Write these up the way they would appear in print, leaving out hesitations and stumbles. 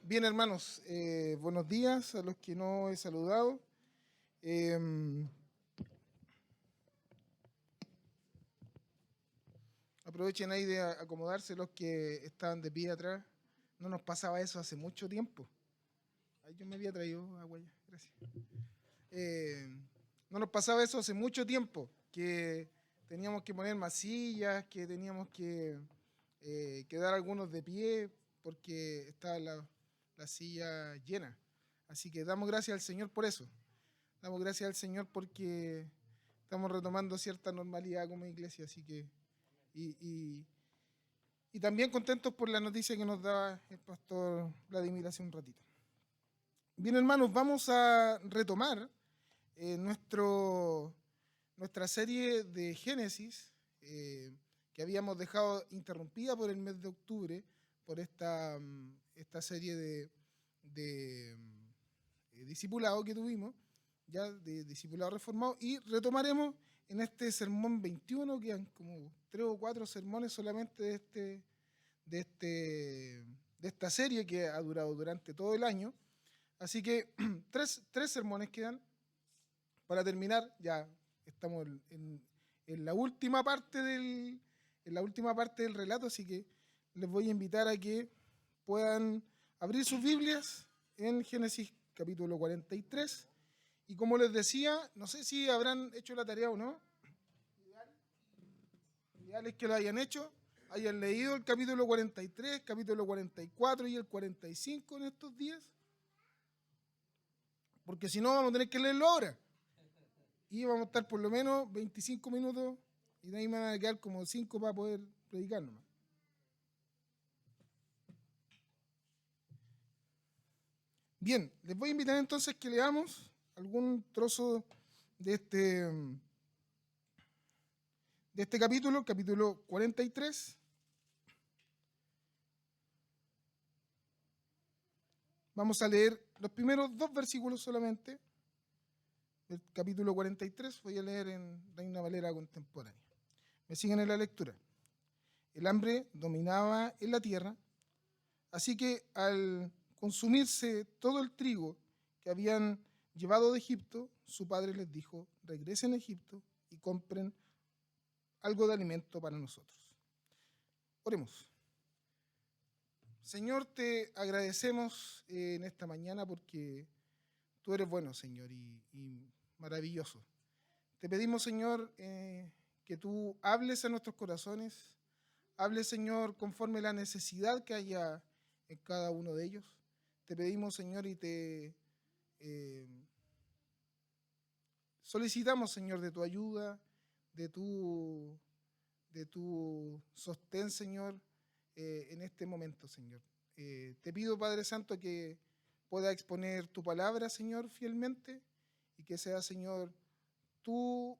Bien, hermanos, buenos días a los que no he saludado. Aprovechen ahí de acomodarse los que estaban de pie atrás. No nos pasaba eso hace mucho tiempo. Ay, yo me había traído agua ya, gracias. No nos pasaba eso hace mucho tiempo, que teníamos que poner más sillas, que teníamos que quedar algunos de pie porque estaba la silla llena. Así que damos gracias al Señor por eso. Damos gracias al Señor porque estamos retomando cierta normalidad como iglesia, así que y, y- y también contentos por la noticia que nos daba el pastor Vladimir hace un ratito. Bien, hermanos, vamos a retomar nuestra serie de Génesis, que habíamos dejado interrumpida por el mes de octubre, por esta serie de discipulado que tuvimos, ya de discipulado reformado, y retomaremos en este sermón 21, que han como 3 o 4 sermones solamente de esta serie que ha durado durante todo el año. Así que tres sermones quedan para terminar. Ya estamos en la última parte del relato, así que les voy a invitar a que puedan abrir sus Biblias en Génesis capítulo 43. Y como les decía, no sé si habrán hecho la tarea o no. Ideal es que lo hayan hecho, hayan leído el capítulo 43, capítulo 44 y el 45 en estos días, porque si no vamos a tener que leerlo ahora. Y vamos a estar por lo menos 25 minutos y de ahí me van a quedar como 5 para poder predicar nomás. Bien, les voy a invitar entonces que leamos algún trozo de este capítulo 43. Vamos a leer los primeros 2 versículos solamente del capítulo 43. Voy a leer en Reina Valera contemporánea. Me siguen en la lectura. El hambre dominaba en la tierra, así que al consumirse todo el trigo que habían llevado de Egipto, su padre les dijo: regresen a Egipto y compren algo de alimento para nosotros. Oremos. Señor, te agradecemos en esta mañana porque tú eres bueno, Señor, y maravilloso. Te pedimos, Señor, que tú hables a nuestros corazones, hables, Señor, conforme la necesidad que haya en cada uno de ellos. Te pedimos, Señor, y te solicitamos, Señor, de tu ayuda, de tu sostén, Señor, en este momento, Señor. Te pido, Padre Santo, que pueda exponer tu palabra, Señor, fielmente, y que sea, Señor, tus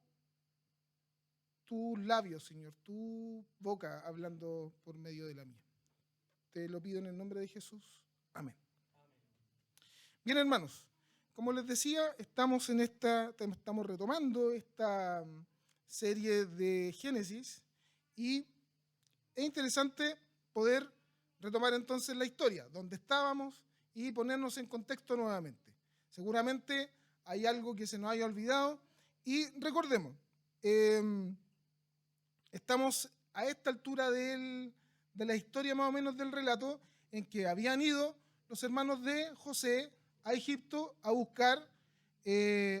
labios, Señor, tu boca hablando por medio de la mía. Te lo pido en el nombre de Jesús. Amén. Bien, hermanos, como les decía, estamos retomando esta serie de Génesis y es interesante poder retomar entonces la historia, donde estábamos y ponernos en contexto nuevamente. Seguramente hay algo que se nos haya olvidado y recordemos, estamos a esta altura de la historia más o menos del relato en que habían ido los hermanos de José a Egipto a buscar,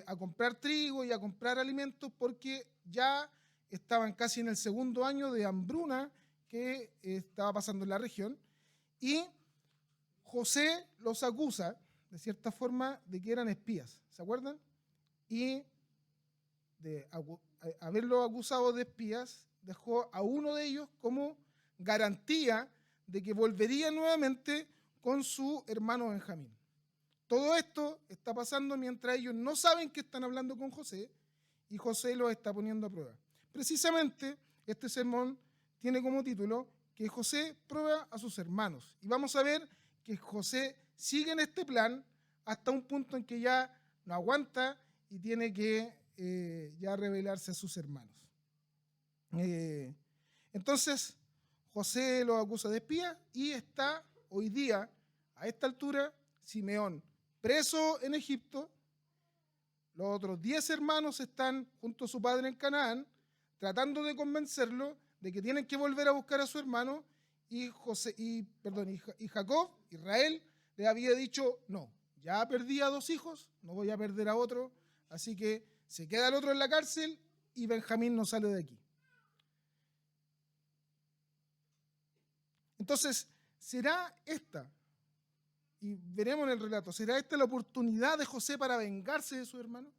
a comprar trigo y a comprar alimentos porque ya estaban casi en el segundo año de hambruna que estaba pasando en la región, y José los acusa, de cierta forma, de que eran espías, ¿se acuerdan? Y de haberlos acusado de espías, dejó a uno de ellos como garantía de que volvería nuevamente con su hermano Benjamín. Todo esto está pasando mientras ellos no saben que están hablando con José y José los está poniendo a prueba. Precisamente este sermón tiene como título que José prueba a sus hermanos. Y vamos a ver que José sigue en este plan hasta un punto en que ya no aguanta y tiene que ya revelarse a sus hermanos. Entonces, José los acusa de espía y está hoy día, a esta altura, Simeón preso en Egipto, los otros 10 hermanos están junto a su padre en Canaán, tratando de convencerlo de que tienen que volver a buscar a su hermano, y Jacob, Israel, le había dicho, no, ya perdí a 2 hijos, no voy a perder a otro, así que se queda el otro en la cárcel y Benjamín no sale de aquí. Entonces, ¿será esta, y veremos en el relato, será esta la oportunidad de José para vengarse de su hermano?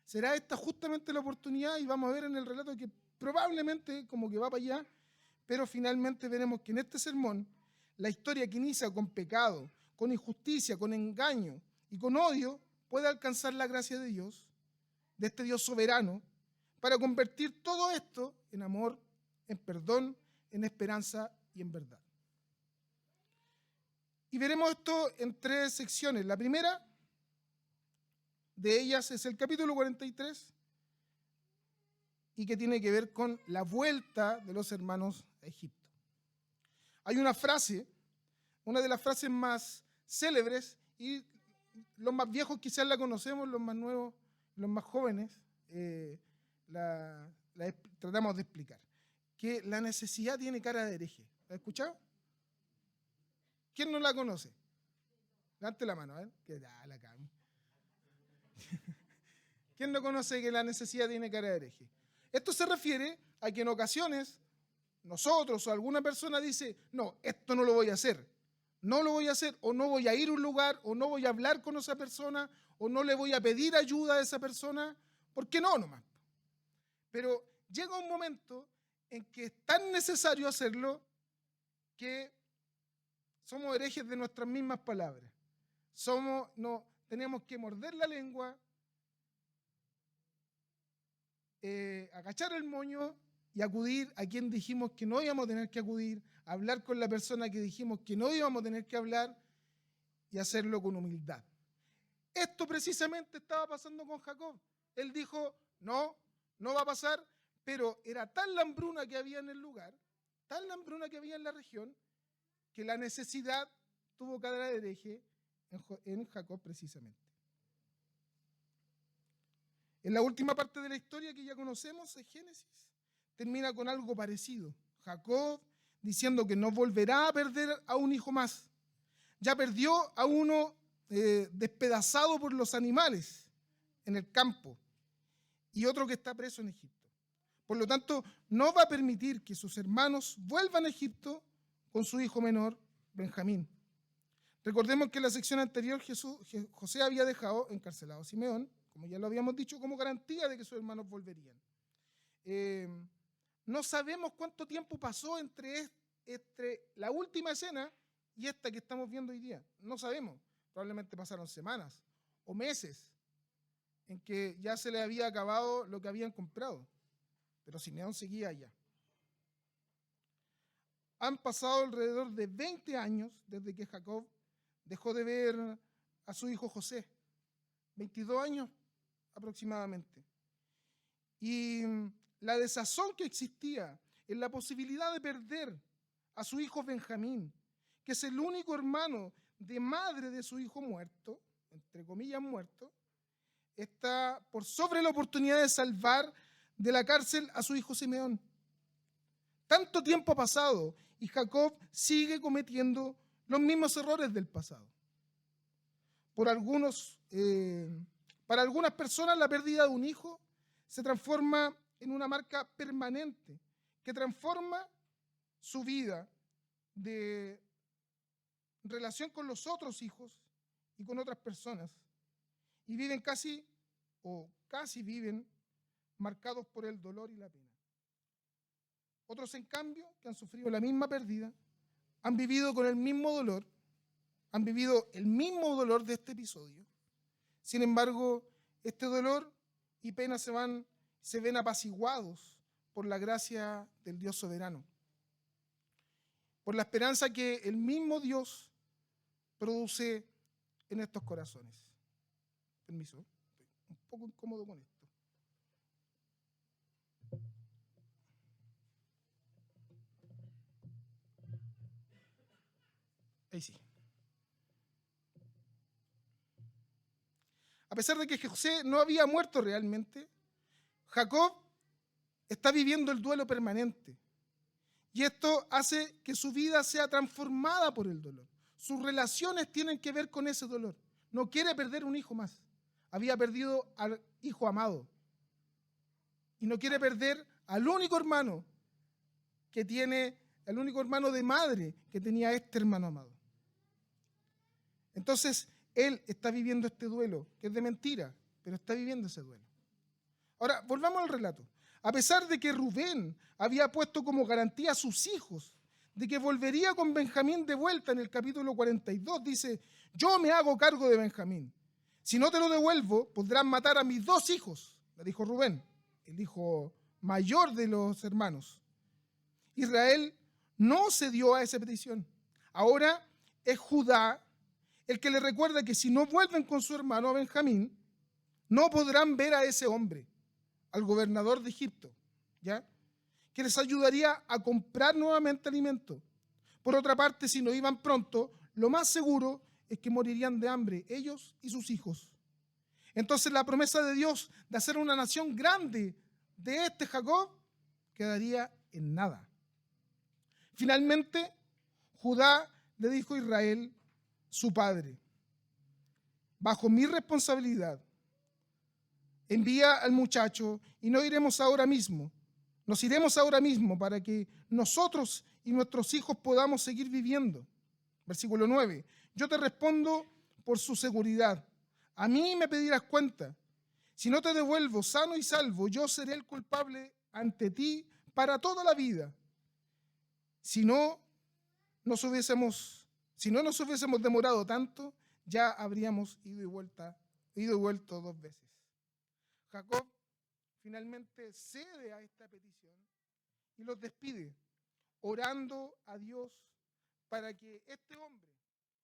¿Será esta justamente la oportunidad? Y vamos a ver en el relato que probablemente como que va para allá, pero finalmente veremos que en este sermón, la historia que inicia con pecado, con injusticia, con engaño y con odio, puede alcanzar la gracia de Dios, de este Dios soberano, para convertir todo esto en amor, en perdón, en esperanza y en verdad. Y veremos esto en 3 secciones. La primera de ellas es el capítulo 43, y que tiene que ver con la vuelta de los hermanos a Egipto. Hay una frase, una de las frases más célebres, y los más viejos quizás la conocemos, los más nuevos, los más jóvenes, tratamos de explicar, que la necesidad tiene cara de hereje. ¿La has escuchado? ¿Quién no la conoce? Levante la mano, a ver. La Cami. ¿Quién no conoce que la necesidad tiene cara de hereje? Esto se refiere a que en ocasiones nosotros o alguna persona dice, no, esto no lo voy a hacer. No lo voy a hacer, o no voy a ir a un lugar, o no voy a hablar con esa persona, o no le voy a pedir ayuda a esa persona. ¿Por qué no nomás? Pero llega un momento en que es tan necesario hacerlo que somos herejes de nuestras mismas palabras. Tenemos que morder la lengua, agachar el moño y acudir a quien dijimos que no íbamos a tener que acudir, hablar con la persona que dijimos que no íbamos a tener que hablar y hacerlo con humildad. Esto precisamente estaba pasando con Jacob. Él dijo, no va a pasar, pero era tal la hambruna que había en el lugar, tal la hambruna que había en la región, que la necesidad tuvo cara de hereje en Jacob precisamente. En la última parte de la historia que ya conocemos, en Génesis, termina con algo parecido. Jacob diciendo que no volverá a perder a un hijo más. Ya perdió a uno despedazado por los animales en el campo y otro que está preso en Egipto. Por lo tanto, no va a permitir que sus hermanos vuelvan a Egipto con su hijo menor, Benjamín. Recordemos que en la sección anterior José había dejado encarcelado a Simeón, como ya lo habíamos dicho, como garantía de que sus hermanos volverían. No sabemos cuánto tiempo pasó entre la última escena y esta que estamos viendo hoy día. No sabemos. Probablemente pasaron semanas o meses en que ya se le había acabado lo que habían comprado. Pero Simeón seguía allá. Han pasado alrededor de 20 años desde que Jacob dejó de ver a su hijo José. 22 años aproximadamente. Y la desazón que existía en la posibilidad de perder a su hijo Benjamín, que es el único hermano de madre de su hijo muerto, entre comillas muerto, está por sobre la oportunidad de salvar de la cárcel a su hijo Simeón. Tanto tiempo ha pasado y Jacob sigue cometiendo los mismos errores del pasado. Para algunas personas la pérdida de un hijo se transforma en una marca permanente que transforma su vida de relación con los otros hijos y con otras personas, y viven casi viven marcados por el dolor y la pena. Otros, en cambio, que han sufrido la misma pérdida, han vivido con el mismo dolor, han vivido el mismo dolor de este episodio. Sin embargo, este dolor y pena se ven apaciguados por la gracia del Dios soberano, por la esperanza que el mismo Dios produce en estos corazones. Permiso, estoy un poco incómodo con esto. Ahí sí. A pesar de que José no había muerto realmente, Jacob está viviendo el duelo permanente. Y esto hace que su vida sea transformada por el dolor. Sus relaciones tienen que ver con ese dolor. No quiere perder un hijo más. Había perdido al hijo amado. Y no quiere perder al único hermano que tiene, el único hermano de madre que tenía este hermano amado. Entonces, él está viviendo este duelo, que es de mentira, pero está viviendo ese duelo. Ahora, volvamos al relato. A pesar de que Rubén había puesto como garantía a sus hijos de que volvería con Benjamín de vuelta en el capítulo 42, dice, yo me hago cargo de Benjamín. Si no te lo devuelvo, podrán matar a mis 2 hijos, le dijo Rubén, el hijo mayor de los hermanos. Israel no cedió a esa petición. Ahora es Judá el que le recuerda que si no vuelven con su hermano a Benjamín, no podrán ver a ese hombre, al gobernador de Egipto, ¿ya? Que les ayudaría a comprar nuevamente alimento. Por otra parte, si no iban pronto, lo más seguro es que morirían de hambre, ellos y sus hijos. Entonces la promesa de Dios de hacer una nación grande de este Jacob quedaría en nada. Finalmente, Judá le dijo a Israel, su padre, bajo mi responsabilidad, envía al muchacho y nos iremos ahora mismo para que nosotros y nuestros hijos podamos seguir viviendo. Versículo 9. Yo te respondo por su seguridad. A mí me pedirás cuenta. Si no te devuelvo sano y salvo, yo seré el culpable ante ti para toda la vida. Si no nos hubiésemos demorado tanto, ya habríamos ido y vuelto 2 veces. Jacob finalmente cede a esta petición y los despide, orando a Dios para que este hombre,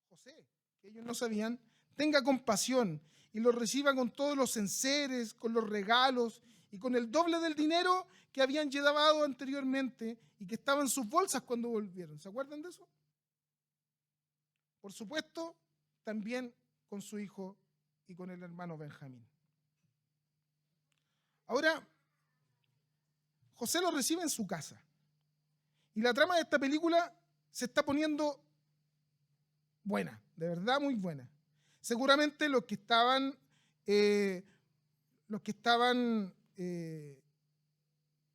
José, que ellos no sabían, tenga compasión y los reciba con todos los enseres, con los regalos y con el doble del dinero que habían llevado anteriormente y que estaba en sus bolsas cuando volvieron. ¿Se acuerdan de eso? Por supuesto, también con su hijo y con el hermano Benjamín. Ahora, José lo recibe en su casa. Y la trama de esta película se está poniendo buena, de verdad muy buena. Seguramente los que estaban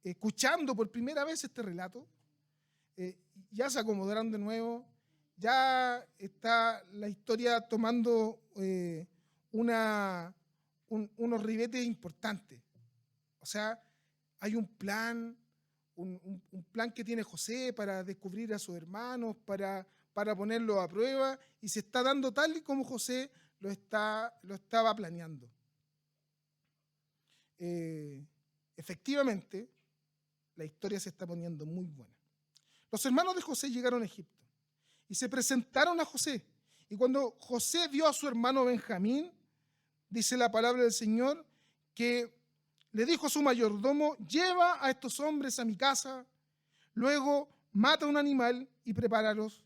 escuchando por primera vez este relato, ya se acomodaron de nuevo, ya está la historia tomando unos ribetes importantes. O sea, hay un plan que tiene José para descubrir a sus hermanos, para ponerlo a prueba, y se está dando tal y como José lo estaba planeando. Efectivamente, la historia se está poniendo muy buena. Los hermanos de José llegaron a Egipto y se presentaron a José. Y cuando José vio a su hermano Benjamín, dice la palabra del Señor, que le dijo a su mayordomo, lleva a estos hombres a mi casa, luego mata un animal y prepáralos,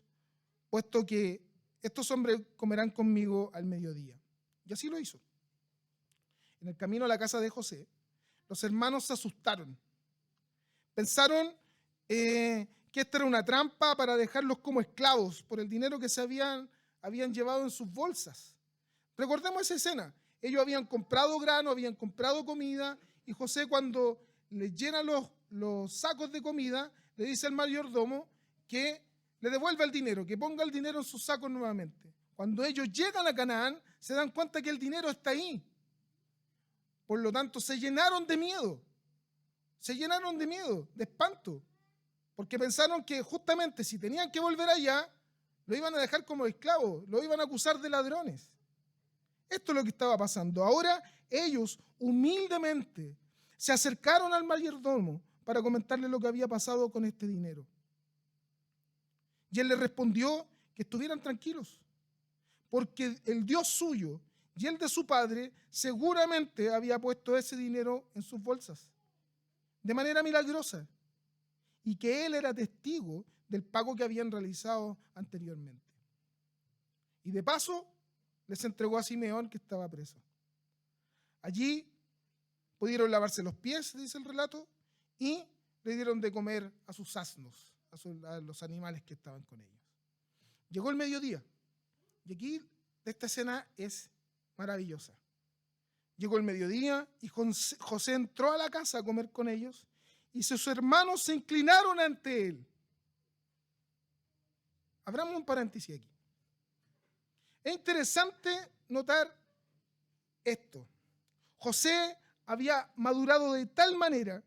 puesto que estos hombres comerán conmigo al mediodía. Y así lo hizo. En el camino a la casa de José, los hermanos se asustaron. Pensaron que esta era una trampa para dejarlos como esclavos por el dinero que se habían llevado en sus bolsas. Recordemos esa escena. Ellos habían comprado grano, habían comprado comida, y José, cuando les llena los sacos de comida, le dice al mayordomo que le devuelva el dinero, que ponga el dinero en sus sacos nuevamente. Cuando ellos llegan a Canaán, se dan cuenta que el dinero está ahí. Por lo tanto, se llenaron de miedo, de espanto, porque pensaron que justamente si tenían que volver allá, lo iban a dejar como esclavos, lo iban a acusar de ladrones. Esto es lo que estaba pasando. Ahora ellos humildemente se acercaron al mayordomo para comentarle lo que había pasado con este dinero. Y él les respondió que estuvieran tranquilos, porque el Dios suyo y el de su padre seguramente había puesto ese dinero en sus bolsas de manera milagrosa, y que él era testigo del pago que habían realizado anteriormente. Y de paso les entregó a Simeón, que estaba preso. Allí pudieron lavarse los pies, dice el relato, y le dieron de comer a sus asnos, a los animales que estaban con ellos. Llegó el mediodía, y aquí esta escena es maravillosa. Llegó el mediodía y José entró a la casa a comer con ellos, y sus hermanos se inclinaron ante él. Abramos un paréntesis aquí. Es interesante notar esto. José había madurado de tal manera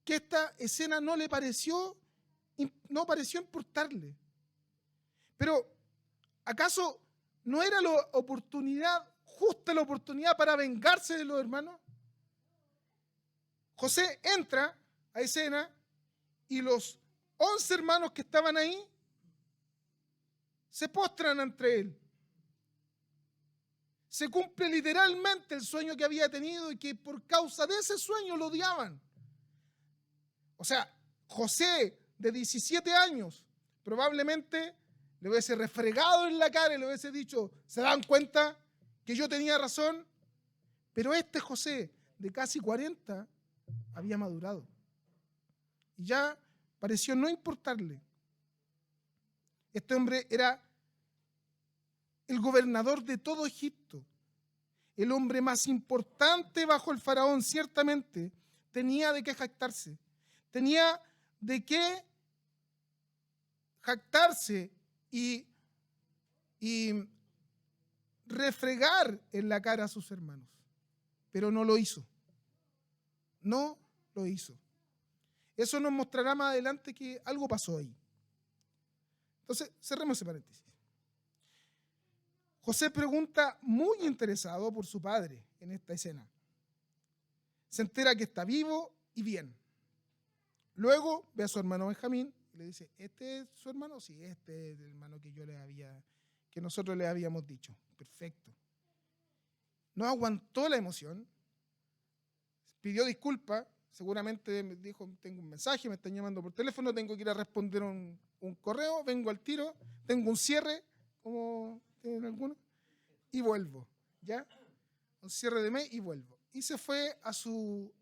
que esta escena no pareció importarle. Pero, ¿acaso no era justa la oportunidad para vengarse de los hermanos? José entra a escena y los 11 hermanos que estaban ahí se postran ante él. Se cumple literalmente el sueño que había tenido y que por causa de ese sueño lo odiaban. O sea, José, de 17 años, probablemente le hubiese refregado en la cara y le hubiese dicho, ¿se dan cuenta que yo tenía razón? Pero este José, de casi 40, había madurado. Y ya pareció no importarle. Este hombre era el gobernador de todo Egipto, el hombre más importante bajo el faraón, ciertamente tenía de qué jactarse. Tenía de qué jactarse y refregar en la cara a sus hermanos. Pero no lo hizo. No lo hizo. Eso nos mostrará más adelante que algo pasó ahí. Entonces, cerremos ese paréntesis. José pregunta, muy interesado por su padre en esta escena. Se entera que está vivo y bien. Luego ve a su hermano Benjamín y le dice, ¿este es su hermano? Sí, este es el hermano que nosotros le habíamos dicho. Perfecto. No aguantó la emoción, pidió disculpas, seguramente me dijo, tengo un mensaje, me están llamando por teléfono, tengo que ir a responder un correo, vengo al tiro, tengo un cierre, como tienen algunos, y vuelvo, ¿ya? Un cierre de mes y vuelvo. Y se fue a su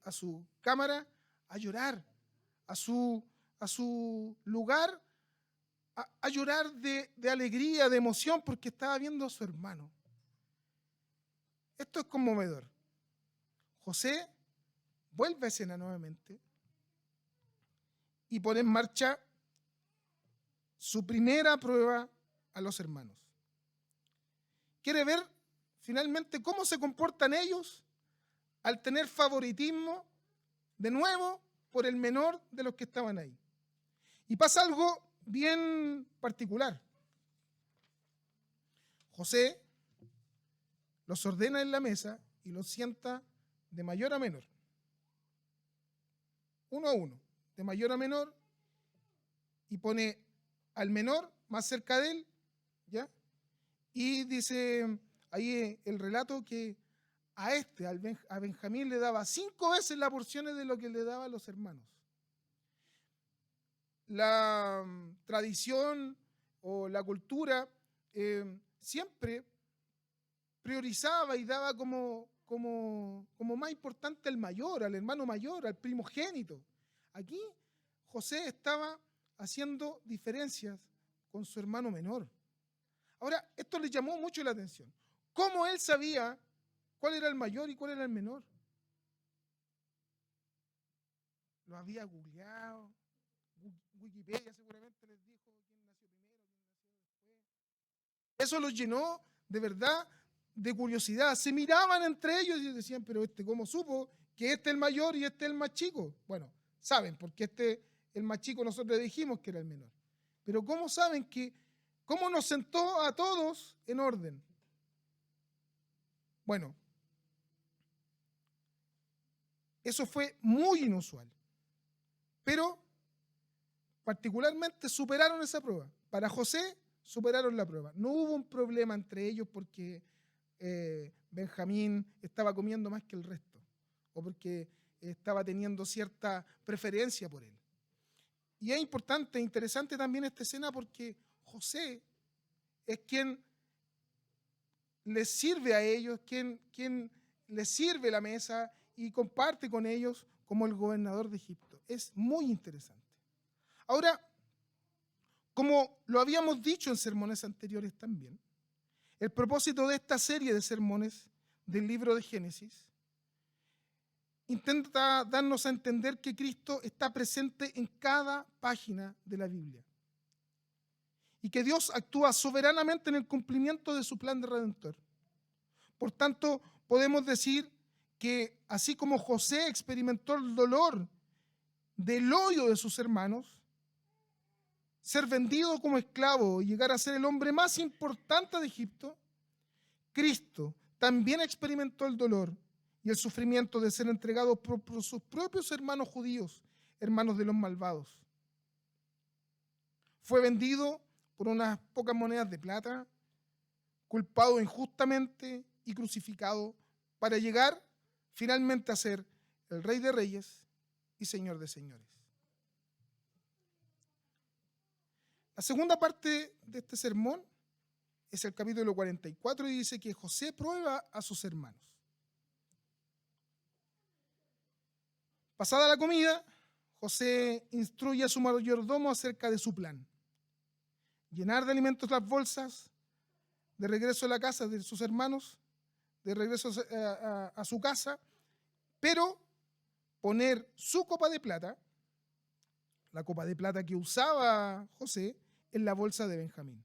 cámara a llorar, a su lugar, a llorar de alegría, de emoción, porque estaba viendo a su hermano. Esto es conmovedor. José vuelve a escena nuevamente y pone en marcha su primera prueba a los hermanos. Quiere ver finalmente cómo se comportan ellos al tener favoritismo de nuevo por el menor de los que estaban ahí. Y pasa algo bien particular. José los ordena en la mesa y los sienta de mayor a menor. Uno a uno, de mayor a menor, y pone al menor más cerca de él, ¿ya? Y dice ahí el relato que a Benjamín le daba 5 veces las porciones de lo que le daba a los hermanos. La tradición o la cultura siempre priorizaba y daba como más importante al mayor, al hermano mayor, al primogénito. Aquí José estaba haciendo diferencias con su hermano menor. Ahora, esto le llamó mucho la atención. ¿Cómo él sabía cuál era el mayor y cuál era el menor? Lo había googleado. Wikipedia seguramente les dijo quién nació primero, quién nació después. Eso los llenó de verdad de curiosidad. Se miraban entre ellos y decían, pero ¿cómo supo que este es el mayor y este es el más chico? Bueno, saben, porque el más chico nosotros le dijimos que era el menor. Pero ¿cómo saben cómo nos sentó a todos en orden? Bueno, eso fue muy inusual. Pero particularmente superaron esa prueba. Para José superaron la prueba. No hubo un problema entre ellos porque Benjamín estaba comiendo más que el resto o porque estaba teniendo cierta preferencia por él. Y es importante, interesante también esta escena porque José es quien les sirve a ellos, quien les sirve la mesa y comparte con ellos como el gobernador de Egipto. Es muy interesante. Ahora, como lo habíamos dicho en sermones anteriores también, el propósito de esta serie de sermones del libro de Génesis intenta darnos a entender que Cristo está presente en cada página de la Biblia y que Dios actúa soberanamente en el cumplimiento de su plan de redentor. Por tanto, podemos decir que así como José experimentó el dolor del odio de sus hermanos, ser vendido como esclavo y llegar a ser el hombre más importante de Egipto, Cristo también experimentó el dolor y el sufrimiento de ser entregado por sus propios hermanos judíos, hermanos de los malvados. Fue vendido por unas pocas monedas de plata, culpado injustamente y crucificado para llegar finalmente a ser el Rey de Reyes y Señor de Señores. La segunda parte de este sermón es el capítulo 44 y dice que José prueba a sus hermanos. Pasada la comida, José instruye a su mayordomo acerca de su plan. Llenar de alimentos las bolsas, de regreso a la casa de sus hermanos, de regreso a su casa, pero poner su copa de plata, la copa de plata que usaba José, en la bolsa de Benjamín.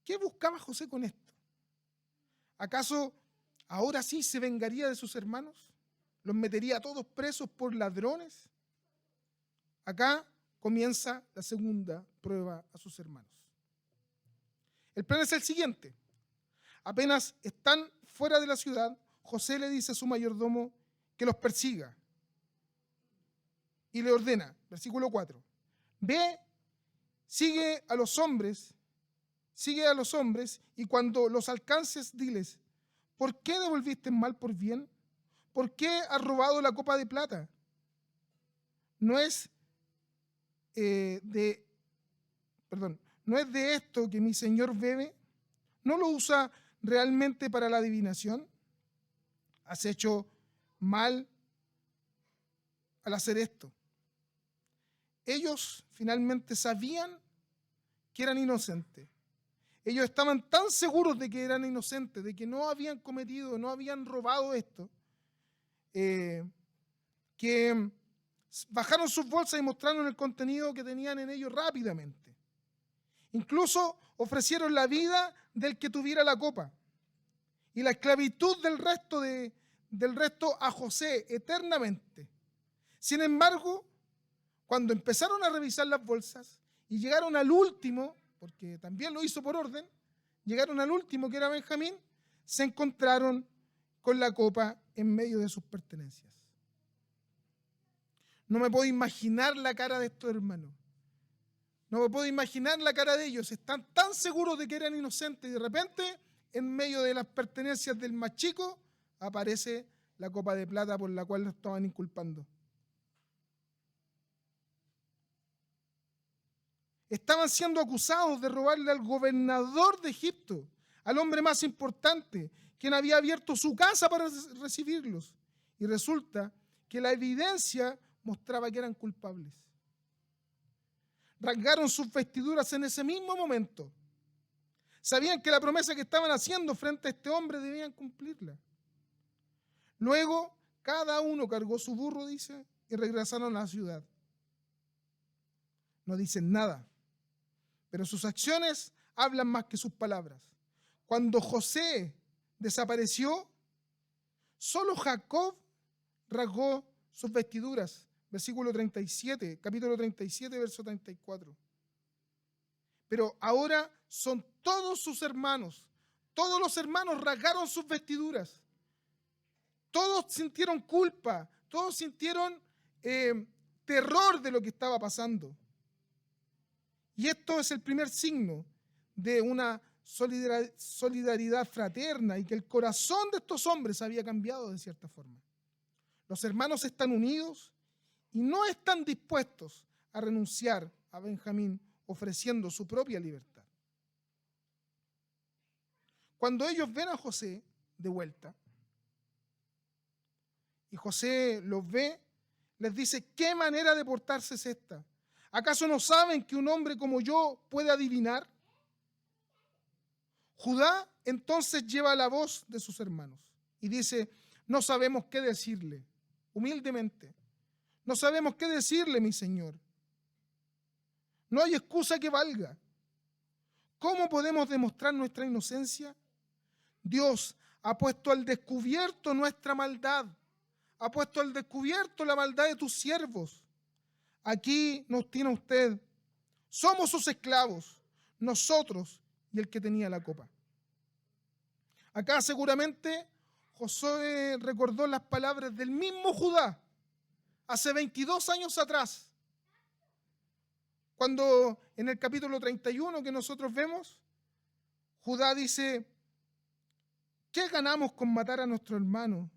¿Qué buscaba José con esto? ¿Acaso ahora sí se vengaría de sus hermanos? ¿Los metería a todos presos por ladrones? Acá comienza la segunda prueba a sus hermanos. El plan es el siguiente. Apenas están fuera de la ciudad, José le dice a su mayordomo que los persiga y le ordena, versículo 4, ve, sigue a los hombres y cuando los alcances diles, ¿por qué devolviste mal por bien? ¿Por qué has robado la copa de plata? No es de esto que mi señor bebe. ¿No lo usa realmente para la adivinación? Has hecho mal al hacer esto. Ellos finalmente sabían que eran inocentes. Ellos estaban tan seguros de que eran inocentes, de que no habían cometido, no habían robado esto, que bajaron sus bolsas y mostraron el contenido que tenían en ellos rápidamente. Incluso ofrecieron la vida del que tuviera la copa y la esclavitud del resto a José eternamente. Sin embargo, cuando empezaron a revisar las bolsas y llegaron al último, porque también lo hizo por orden, llegaron al último que era Benjamín, se encontraron con la copa en medio de sus pertenencias. No me puedo imaginar la cara de estos hermanos. No me puedo imaginar la cara de ellos. Están tan seguros de que eran inocentes y de repente, en medio de las pertenencias del más chico, aparece la copa de plata por la cual los estaban inculpando. Estaban siendo acusados de robarle al gobernador de Egipto, al hombre más importante, quien había abierto su casa para recibirlos. Y resulta que la evidencia mostraba que eran culpables. Rasgaron sus vestiduras en ese mismo momento. Sabían que la promesa que estaban haciendo frente a este hombre debían cumplirla. Luego, cada uno cargó su burro, dice, y regresaron a la ciudad. No dicen nada, pero sus acciones hablan más que sus palabras. Cuando José desapareció, solo Jacob rasgó sus vestiduras. Versículo 37, capítulo 37, verso 34. Pero ahora son todos sus hermanos. Todos los hermanos rasgaron sus vestiduras. Todos sintieron culpa. Todos sintieron terror de lo que estaba pasando. Y esto es el primer signo de una solidaridad fraterna y que el corazón de estos hombres había cambiado de cierta forma. Los hermanos están unidos y no están dispuestos a renunciar a Benjamín ofreciendo su propia libertad. cuando ellos ven a José de vuelta, y José los ve, les dice: ¿qué manera de portarse es esta? ¿Acaso no saben que un hombre como yo puede adivinar? Judá entonces lleva la voz de sus hermanos y dice: no sabemos qué decirle, humildemente. No sabemos qué decirle, mi señor. No hay excusa que valga. ¿Cómo podemos demostrar nuestra inocencia? Dios ha puesto al descubierto nuestra maldad. Ha puesto al descubierto la maldad de tus siervos. Aquí nos tiene usted. Somos sus esclavos, nosotros y el que tenía la copa. Acá seguramente Josué recordó las palabras del mismo Judá hace 22 años atrás, cuando en el capítulo 31 que nosotros vemos, Judá dice: ¿qué ganamos con matar a nuestro hermano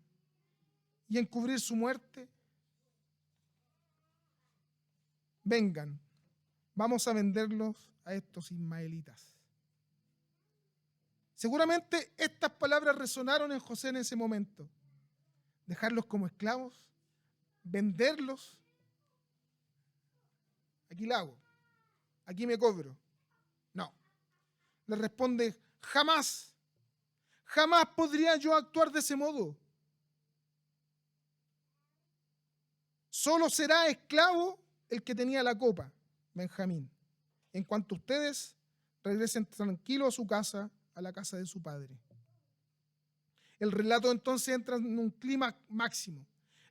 y encubrir su muerte? Vengan, vamos a venderlos a estos ismaelitas. Seguramente estas palabras resonaron en José en ese momento. Dejarlos como esclavos, venderlos. Aquí la hago, aquí me cobro. No. Le responde: jamás, jamás podría yo actuar de ese modo. Solo será esclavo el que tenía la copa, Benjamín. En cuanto ustedes regresen tranquilos a su casa, a la casa de su padre. El relato entonces entra en un clima máximo.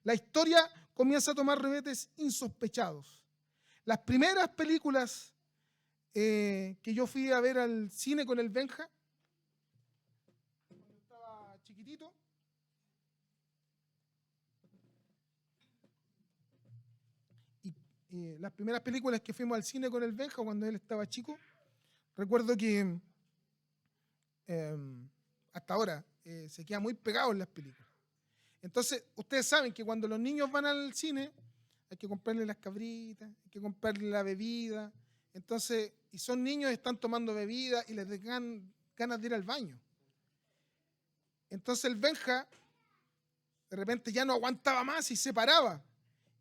La historia comienza a tomar reveses insospechados. Las primeras películas que yo fui a ver al cine con el Benja, cuando estaba chiquitito, y las primeras películas que fuimos al cine con el Benja cuando él estaba chico, recuerdo que hasta ahora se queda muy pegado en las películas. Entonces, ustedes saben que cuando los niños van al cine, hay que comprarle las cabritas, hay que comprarle la bebida. Entonces, y son niños, están tomando bebida y les dan ganas de ir al baño. Entonces el Benja, de repente ya no aguantaba más y se paraba.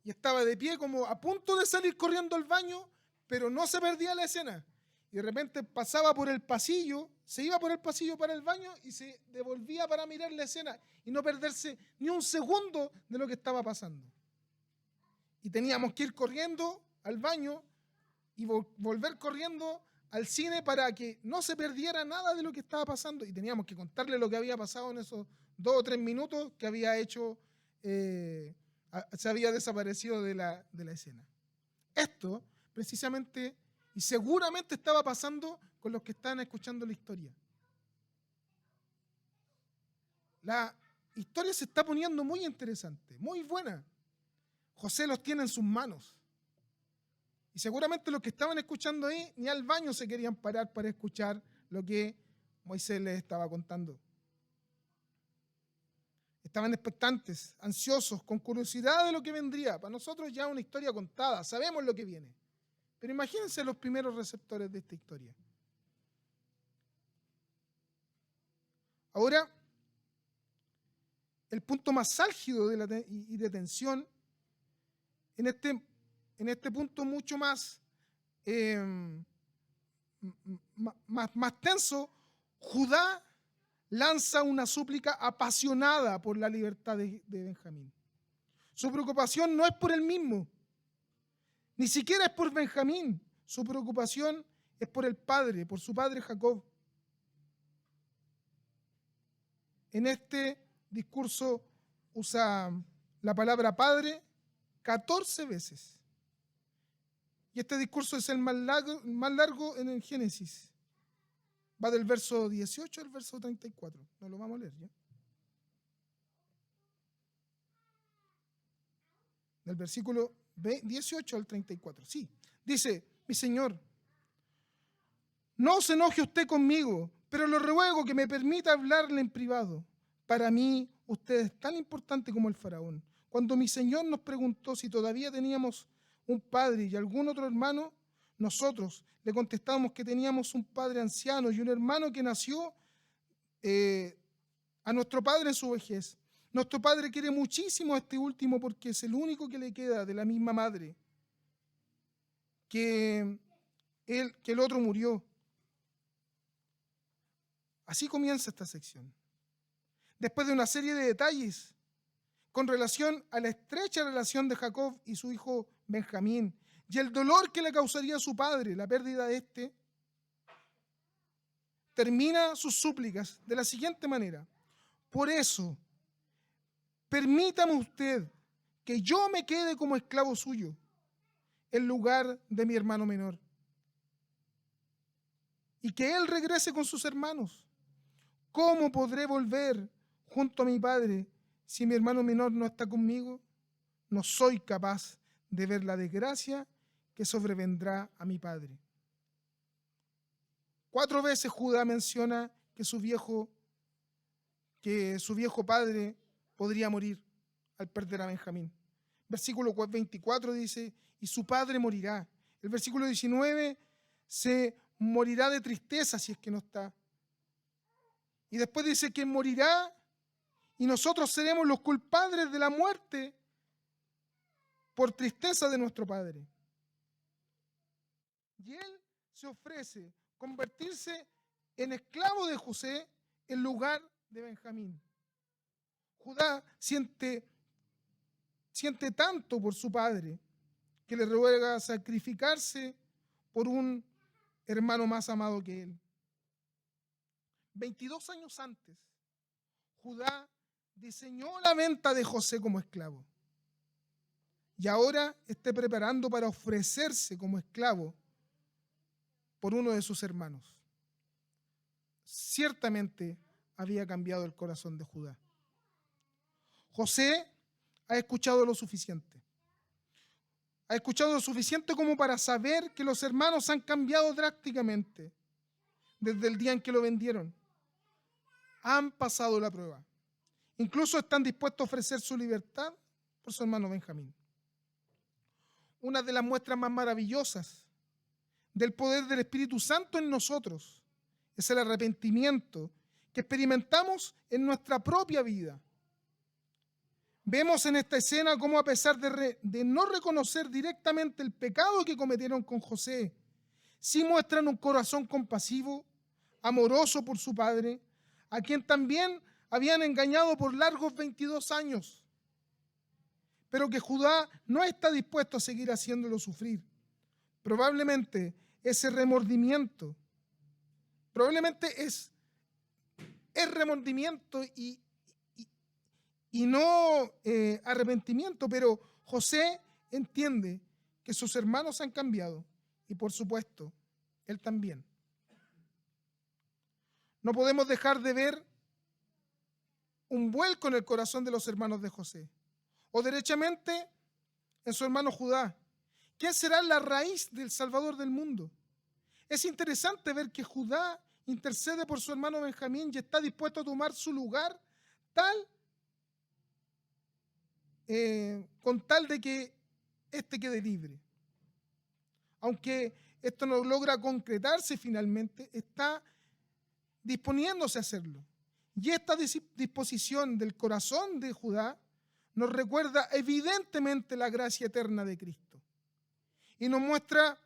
Y estaba de pie como a punto de salir corriendo al baño, pero no se perdía la escena. Y de repente pasaba por el pasillo, se iba por el pasillo para el baño y se devolvía para mirar la escena y no perderse ni un segundo de lo que estaba pasando. Y teníamos que ir corriendo al baño y volver corriendo al cine para que no se perdiera nada de lo que estaba pasando. Y teníamos que contarle lo que había pasado en esos 2 o 3 minutos que había hecho, se había desaparecido de la escena. Esto precisamente y seguramente estaba pasando con los que estaban escuchando la historia. La historia se está poniendo muy interesante, muy buena. José los tiene en sus manos. Y seguramente los que estaban escuchando ahí ni al baño se querían parar para escuchar lo que Moisés les estaba contando. Estaban expectantes, ansiosos, con curiosidad de lo que vendría. Para nosotros ya una historia contada, sabemos lo que viene. Pero imagínense los primeros receptores de esta historia. Ahora, el punto más álgido y de tensión, en este punto mucho más tenso, Judá lanza una súplica apasionada por la libertad de Benjamín. Su preocupación no es por él mismo, ni siquiera es por Benjamín. Su preocupación es por el padre, por su padre Jacob. En este discurso usa la palabra padre 14 veces. Y este discurso es el más largo en el Génesis. Va del verso 18 al verso 34. No lo vamos a leer ya. Del versículo 18 al 34. Sí, dice: mi Señor, no se enoje usted conmigo, pero le ruego que me permita hablarle en privado. Para mí, usted es tan importante como el faraón. Cuando mi Señor nos preguntó si todavía teníamos un padre y algún otro hermano, nosotros le contestamos que teníamos un padre anciano y un hermano que nació a nuestro padre en su vejez. Nuestro padre quiere muchísimo a este último porque es el único que le queda de la misma madre que el otro murió. Así comienza esta sección. Después de una serie de detalles con relación a la estrecha relación de Jacob y su hijo Benjamín y el dolor que le causaría a su padre la pérdida de este, termina sus súplicas de la siguiente manera: por eso, permítame usted que yo me quede como esclavo suyo en lugar de mi hermano menor y que él regrese con sus hermanos. ¿Cómo podré volver junto a mi padre si mi hermano menor no está conmigo? No soy capaz de ver la desgracia que sobrevendrá a mi padre. 4 veces Judá menciona que su viejo padre podría morir al perder a Benjamín. Versículo 24 dice, y su padre morirá. El versículo 19, se morirá de tristeza si es que no está. Y después dice que morirá y nosotros seremos los culpables de la muerte por tristeza de nuestro padre. Y él se ofrece convertirse en esclavo de José en lugar de Benjamín. Judá siente tanto por su padre que le ruega sacrificarse por un hermano más amado que él. 22 años antes, Judá diseñó la venta de José como esclavo. Y ahora está preparando para ofrecerse como esclavo por uno de sus hermanos. Ciertamente había cambiado el corazón de Judá. José ha escuchado lo suficiente. Ha escuchado lo suficiente como para saber que los hermanos han cambiado drásticamente desde el día en que lo vendieron. Han pasado la prueba. Incluso están dispuestos a ofrecer su libertad por su hermano Benjamín. Una de las muestras más maravillosas del poder del Espíritu Santo en nosotros es el arrepentimiento que experimentamos en nuestra propia vida. Vemos en esta escena cómo, a pesar de no reconocer directamente el pecado que cometieron con José, sí muestran un corazón compasivo, amoroso por su padre, a quien también habían engañado por largos 22 años, pero que Judá no está dispuesto a seguir haciéndolo sufrir. Probablemente ese remordimiento, es remordimiento y no arrepentimiento, pero José entiende que sus hermanos han cambiado y, por supuesto, él también. No podemos dejar de ver un vuelco en el corazón de los hermanos de José, o derechamente en su hermano Judá. ¿Quién será la raíz del Salvador del mundo? Es interesante ver que Judá intercede por su hermano Benjamín y está dispuesto a tomar su lugar con tal de que éste quede libre. Aunque esto no logra concretarse finalmente, está disponiéndose a hacerlo. Y esta disposición del corazón de Judá nos recuerda evidentemente la gracia eterna de Cristo y nos muestra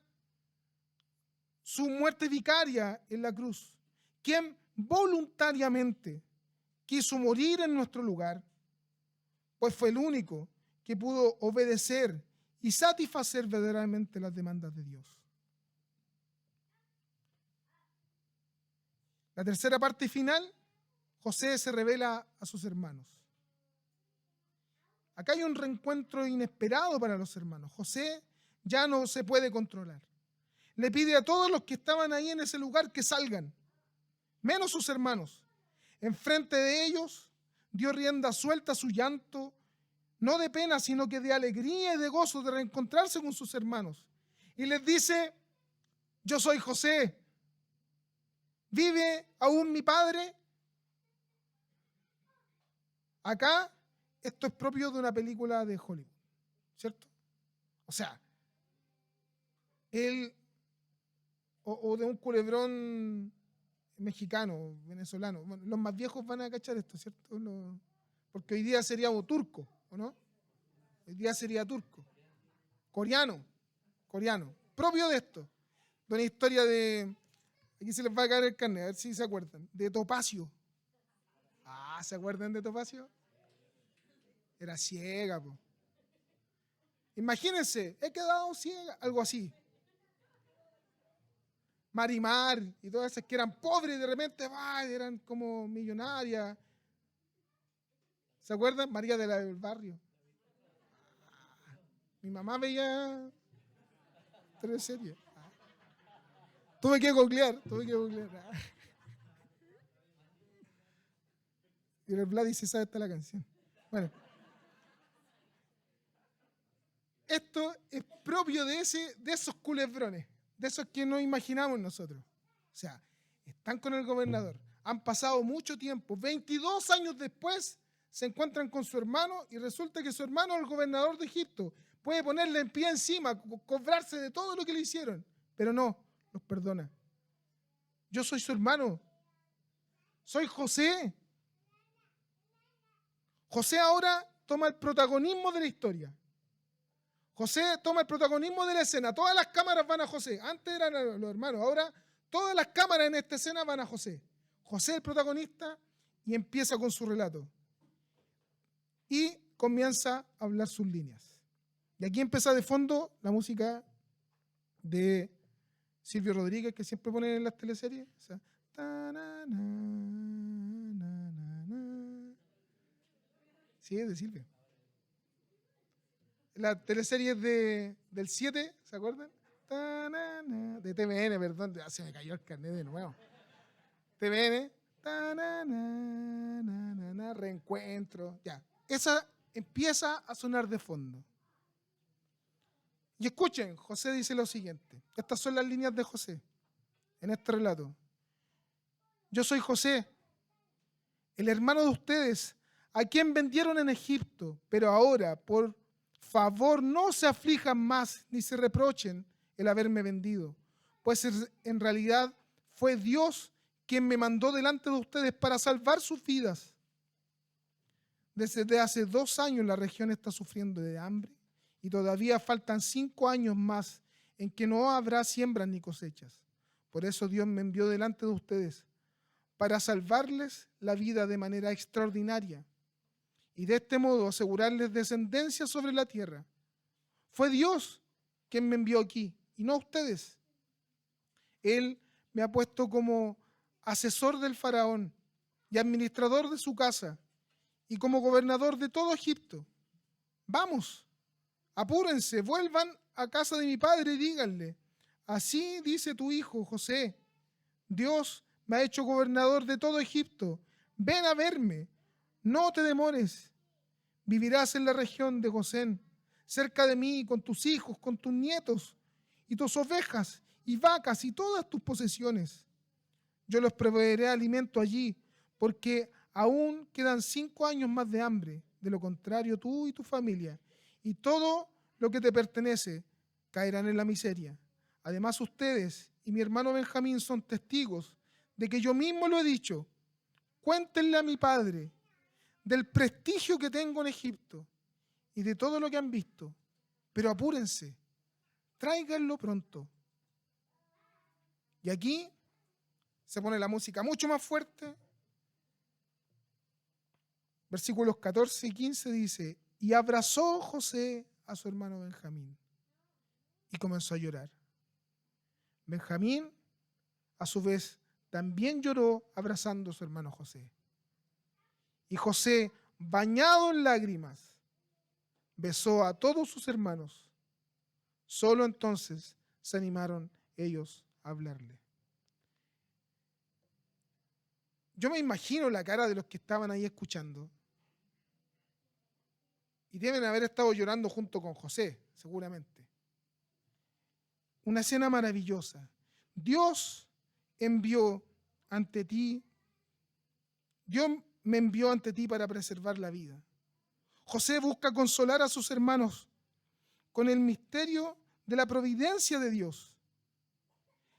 su muerte vicaria en la cruz, quien voluntariamente quiso morir en nuestro lugar, pues fue el único que pudo obedecer y satisfacer verdaderamente las demandas de Dios. La tercera parte final, José se revela a sus hermanos. Acá hay un reencuentro inesperado para los hermanos. José ya no se puede controlar. Le pide a todos los que estaban ahí en ese lugar que salgan, menos sus hermanos. Enfrente de ellos dio rienda suelta a su llanto, no de pena, sino que de alegría y de gozo de reencontrarse con sus hermanos. Y les dice: yo soy José. ¿Vive aún mi padre? Acá esto es propio de una película de Hollywood, ¿cierto? O sea, o de un culebrón mexicano, venezolano. Bueno, los más viejos van a cachar esto, ¿cierto? Porque hoy día sería turco, ¿o no? Hoy día sería turco. Coreano, propio de esto. De una historia de, aquí se les va a caer el carnet, a ver si se acuerdan, de Topacio. Ah, ¿se acuerdan de Topacio? Era ciega, po. Imagínense, he quedado ciega, algo así. Marimar y todas esas que eran pobres y de repente eran como millonarias. ¿Se acuerdan? María de la del Barrio. Mi mamá veía teleseries. Tuve que googlear. Y el Vlad dice, ¿sabe esta la canción? Bueno. Esto es propio de esos culebrones, de esos que no imaginamos nosotros. O sea, están con el gobernador, han pasado mucho tiempo, 22 años después se encuentran con su hermano y resulta que su hermano, el gobernador de Egipto, puede ponerle en pie encima, cobrarse de todo lo que le hicieron, pero no, los perdona. Yo soy su hermano, soy José. José ahora toma el protagonismo de la historia. José toma el protagonismo de la escena. Todas las cámaras van a José. Antes eran los hermanos, ahora todas las cámaras en esta escena van a José. José es el protagonista y empieza con su relato. Y comienza a hablar sus líneas. Y aquí empieza de fondo la música de Silvio Rodríguez, que siempre ponen en las teleseries. O sea, sí, es de Silvio. La teleserie del 7, ¿se acuerdan? De TVN, perdón, se me cayó el carnet de nuevo. TVN, reencuentro, ya. Esa empieza a sonar de fondo. Y escuchen, José dice lo siguiente. Estas son las líneas de José en este relato. Yo soy José, el hermano de ustedes, a quien vendieron en Egipto, pero ahora, por favor, no se aflijan más ni se reprochen el haberme vendido, pues en realidad fue Dios quien me mandó delante de ustedes para salvar sus vidas. Desde hace 2 años la región está sufriendo de hambre y todavía faltan 5 años más en que no habrá siembras ni cosechas. Por eso Dios me envió delante de ustedes para salvarles la vida de manera extraordinaria y de este modo asegurarles descendencia sobre la tierra. Fue Dios quien me envió aquí y no ustedes. Él me ha puesto como asesor del faraón y administrador de su casa y como gobernador de todo Egipto. Vamos, apúrense, vuelvan a casa de mi padre y díganle, así dice tu hijo José, Dios me ha hecho gobernador de todo Egipto, ven a verme, no te demores, vivirás en la región de Gosén, cerca de mí, con tus hijos, con tus nietos, y tus ovejas, y vacas, y todas tus posesiones. Yo les proveeré alimento allí, porque aún quedan 5 años más de hambre. De lo contrario, tú y tu familia, y todo lo que te pertenece, caerán en la miseria. Además, ustedes y mi hermano Benjamín son testigos de que yo mismo lo he dicho. Cuéntenle a mi padre del prestigio que tengo en Egipto y de todo lo que han visto. Pero apúrense, tráiganlo pronto. Y aquí se pone la música mucho más fuerte. Versículos 14 y 15 dice, y abrazó José a su hermano Benjamín y comenzó a llorar. Benjamín, a su vez, también lloró abrazando a su hermano José. Y José, bañado en lágrimas, besó a todos sus hermanos. Solo entonces se animaron ellos a hablarle. Yo me imagino la cara de los que estaban ahí escuchando. Y deben haber estado llorando junto con José, seguramente. Una escena maravillosa. Dios envió ante ti, Dios me envió ante ti para preservar la vida. José busca consolar a sus hermanos con el misterio de la providencia de Dios.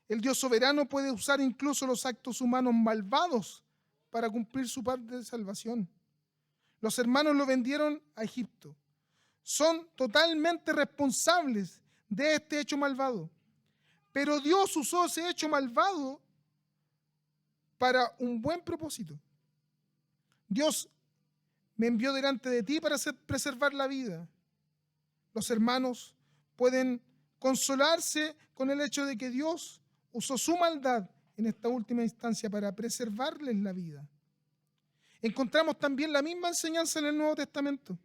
El Dios soberano puede usar incluso los actos humanos malvados para cumplir su parte de salvación. Los hermanos lo vendieron a Egipto. Son totalmente responsables de este hecho malvado. Pero Dios usó ese hecho malvado para un buen propósito. Dios me envió delante de ti para preservar la vida. Los hermanos pueden consolarse con el hecho de que Dios usó su maldad en esta última instancia para preservarles la vida. Encontramos también la misma enseñanza en el Nuevo Testamento.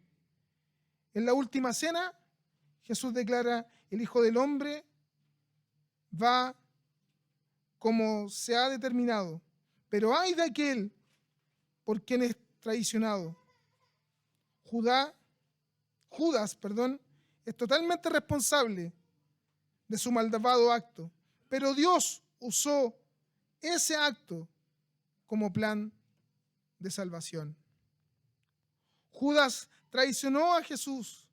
En la última cena, Jesús declara: el Hijo del Hombre va como se ha determinado, pero ay de aquel por quien es traicionado. Judas, es totalmente responsable de su malvado acto, pero Dios usó ese acto como plan de salvación. Judas traicionó a Jesús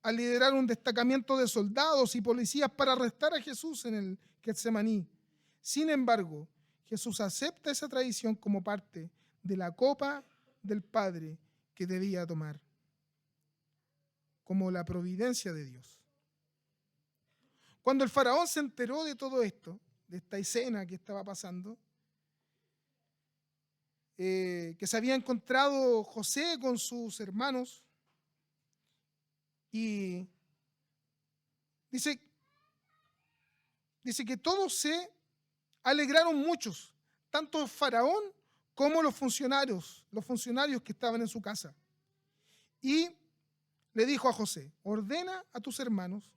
al liderar un destacamento de soldados y policías para arrestar a Jesús en el Getsemaní. Sin embargo, Jesús acepta esa traición como parte de la copa del Padre que debía tomar, como la providencia de Dios. Cuando el faraón se enteró de todo esto, de esta escena que estaba pasando, que se había encontrado José con sus hermanos, y dice que todos se alegraron muchos, tanto Faraón como los funcionarios que estaban en su casa. Y le dijo a José: ordena a tus hermanos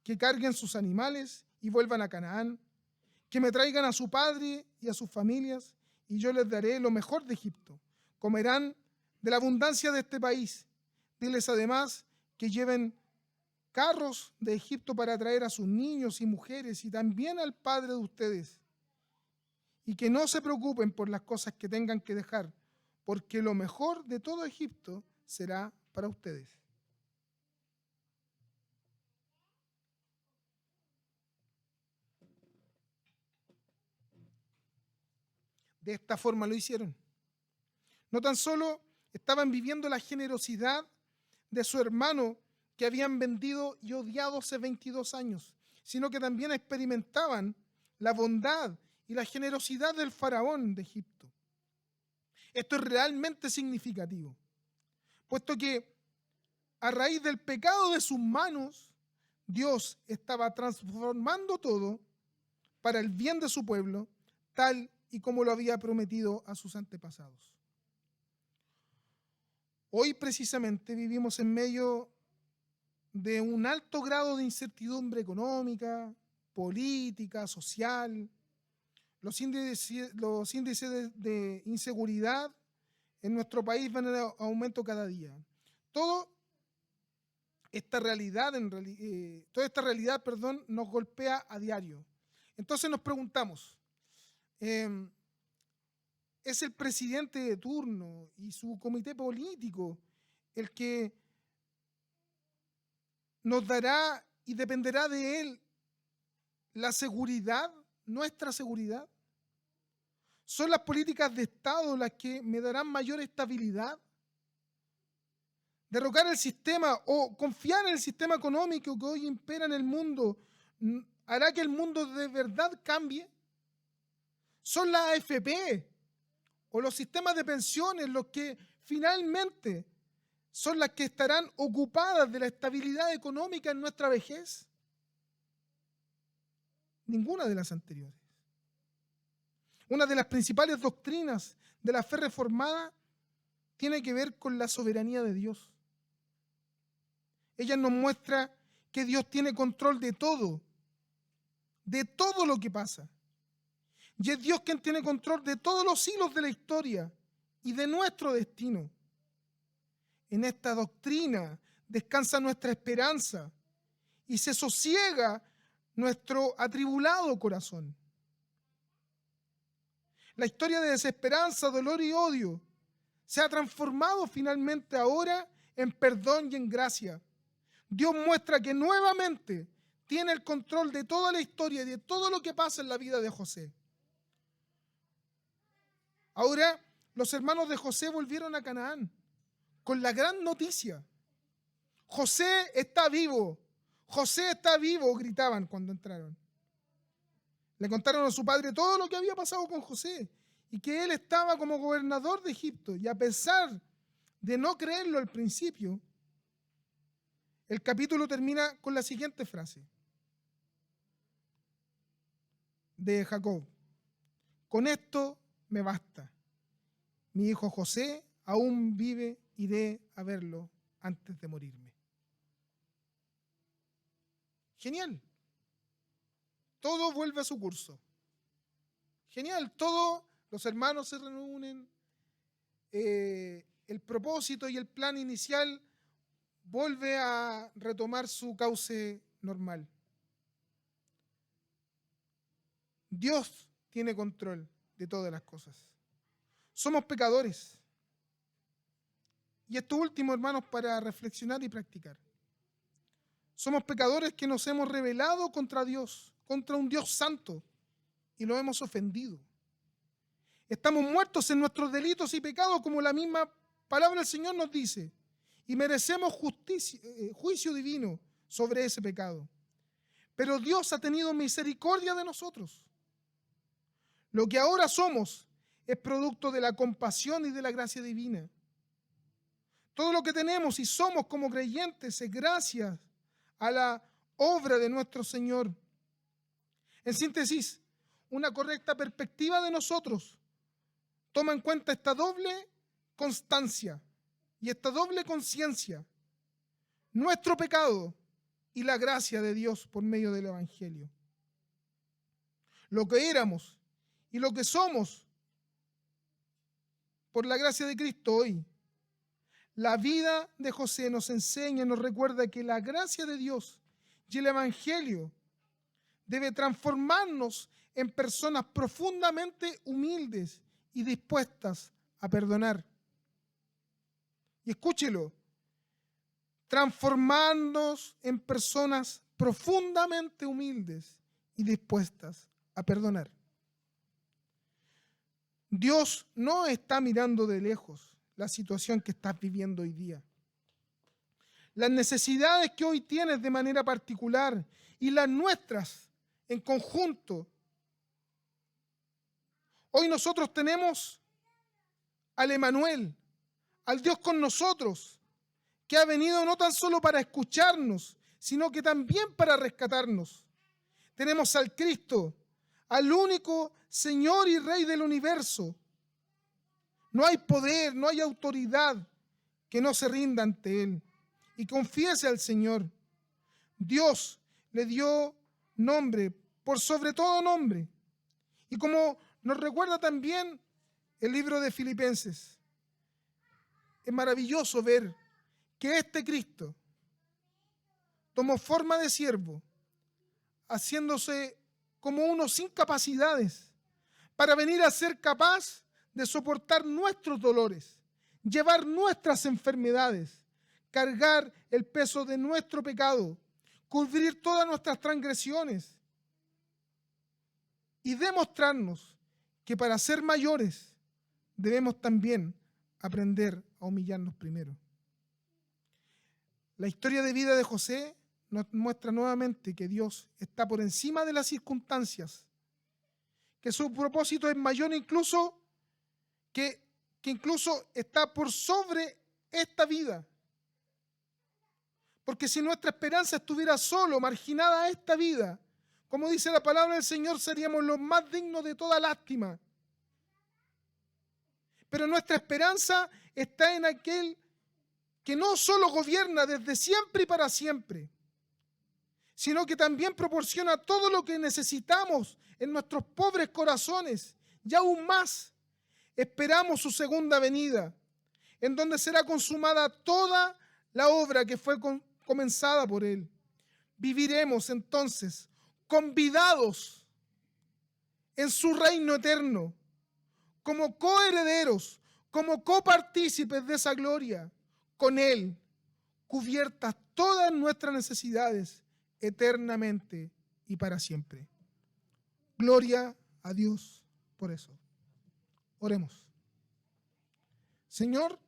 que carguen sus animales y vuelvan a Canaán, que me traigan a su padre y a sus familias, y yo les daré lo mejor de Egipto. Comerán de la abundancia de este país. Diles además que lleven carros de Egipto para traer a sus niños y mujeres y también al padre de ustedes. Y que no se preocupen por las cosas que tengan que dejar, porque lo mejor de todo Egipto será para ustedes. De esta forma lo hicieron. No tan solo estaban viviendo la generosidad de su hermano que habían vendido y odiado hace 22 años, sino que también experimentaban la bondad y la generosidad del faraón de Egipto. Esto es realmente significativo, puesto que a raíz del pecado de sus manos, Dios estaba transformando todo para el bien de su pueblo, tal y como lo había prometido a sus antepasados. Hoy precisamente vivimos en medio de un alto grado de incertidumbre económica, política, social. Los índices de inseguridad en nuestro país van en aumento cada día. Toda esta realidad nos golpea a diario. Entonces nos preguntamos, ¿es el presidente de turno y su comité político el que nos dará y dependerá de él la seguridad, nuestra seguridad? ¿Son las políticas de Estado las que me darán mayor estabilidad? ¿Derrocar el sistema o confiar en el sistema económico que hoy impera en el mundo hará que el mundo de verdad cambie? ¿Son las AFP o los sistemas de pensiones los que finalmente son las que estarán ocupadas de la estabilidad económica en nuestra vejez? Ninguna de las anteriores. Una de las principales doctrinas de la fe reformada tiene que ver con la soberanía de Dios. Ella nos muestra que Dios tiene control de todo lo que pasa. Y es Dios quien tiene control de todos los hilos de la historia y de nuestro destino. En esta doctrina descansa nuestra esperanza y se sosiega nuestro atribulado corazón. La historia de desesperanza, dolor y odio se ha transformado finalmente ahora en perdón y en gracia. Dios muestra que nuevamente tiene el control de toda la historia y de todo lo que pasa en la vida de José. Ahora, los hermanos de José volvieron a Canaán con la gran noticia. José está vivo. José está vivo, gritaban cuando entraron. Le contaron a su padre todo lo que había pasado con José y que él estaba como gobernador de Egipto. Y a pesar de no creerlo al principio, el capítulo termina con la siguiente frase de Jacob: con esto me basta. Mi hijo José aún vive, iré a verlo antes de morirme. Genial. Todo vuelve a su curso. Genial. Todos los hermanos se reúnen. El propósito y el plan inicial vuelve a retomar su cauce normal. Dios tiene control de todas las cosas. Somos pecadores. Y esto último, hermanos, para reflexionar y practicar. Somos pecadores que nos hemos rebelado contra Dios, contra un Dios santo, y lo hemos ofendido. Estamos muertos en nuestros delitos y pecados, como la misma palabra del Señor nos dice, y merecemos juicio divino sobre ese pecado. Pero Dios ha tenido misericordia de nosotros. Lo que ahora somos es producto de la compasión y de la gracia divina. Todo lo que tenemos y somos como creyentes es gracias a la obra de nuestro Señor. En síntesis, una correcta perspectiva de nosotros toma en cuenta esta doble constancia y esta doble conciencia, nuestro pecado y la gracia de Dios por medio del Evangelio. Lo que éramos y lo que somos por la gracia de Cristo hoy. La vida de José nos enseña y nos recuerda que la gracia de Dios y el Evangelio debe transformarnos en personas profundamente humildes y dispuestas a perdonar. Y escúchelo, transformarnos en personas profundamente humildes y dispuestas a perdonar. Dios no está mirando de lejos la situación que estás viviendo hoy día. Las necesidades que hoy tienes de manera particular y las nuestras en conjunto. Hoy nosotros tenemos al Emanuel, al Dios con nosotros, que ha venido no tan solo para escucharnos, sino que también para rescatarnos. Tenemos al Cristo, al único Señor y Rey del universo. No hay poder, no hay autoridad que no se rinda ante Él y confiese al Señor. Dios le dio nombre por sobre todo nombre. Y como nos recuerda también el libro de Filipenses, es maravilloso ver que este Cristo tomó forma de siervo, haciéndose como uno sin capacidades, para venir a ser capaz de soportar nuestros dolores, llevar nuestras enfermedades, cargar el peso de nuestro pecado, cubrir todas nuestras transgresiones y demostrarnos que para ser mayores debemos también aprender a humillarnos primero. La historia de vida de José nos muestra nuevamente que Dios está por encima de las circunstancias, que su propósito es mayor incluso que incluso está por sobre esta vida. Porque si nuestra esperanza estuviera solo marginada a esta vida, como dice la palabra del Señor, seríamos los más dignos de toda lástima. Pero nuestra esperanza está en aquel que no solo gobierna desde siempre y para siempre, sino que también proporciona todo lo que necesitamos en nuestros pobres corazones y aún más. Esperamos su segunda venida, en donde será consumada toda la obra que fue comenzada por Él. Viviremos entonces convidados en su reino eterno, como coherederos, como copartícipes de esa gloria, con Él, cubiertas todas nuestras necesidades eternamente y para siempre. Gloria a Dios por eso. Oremos. Señor,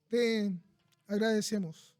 te agradecemos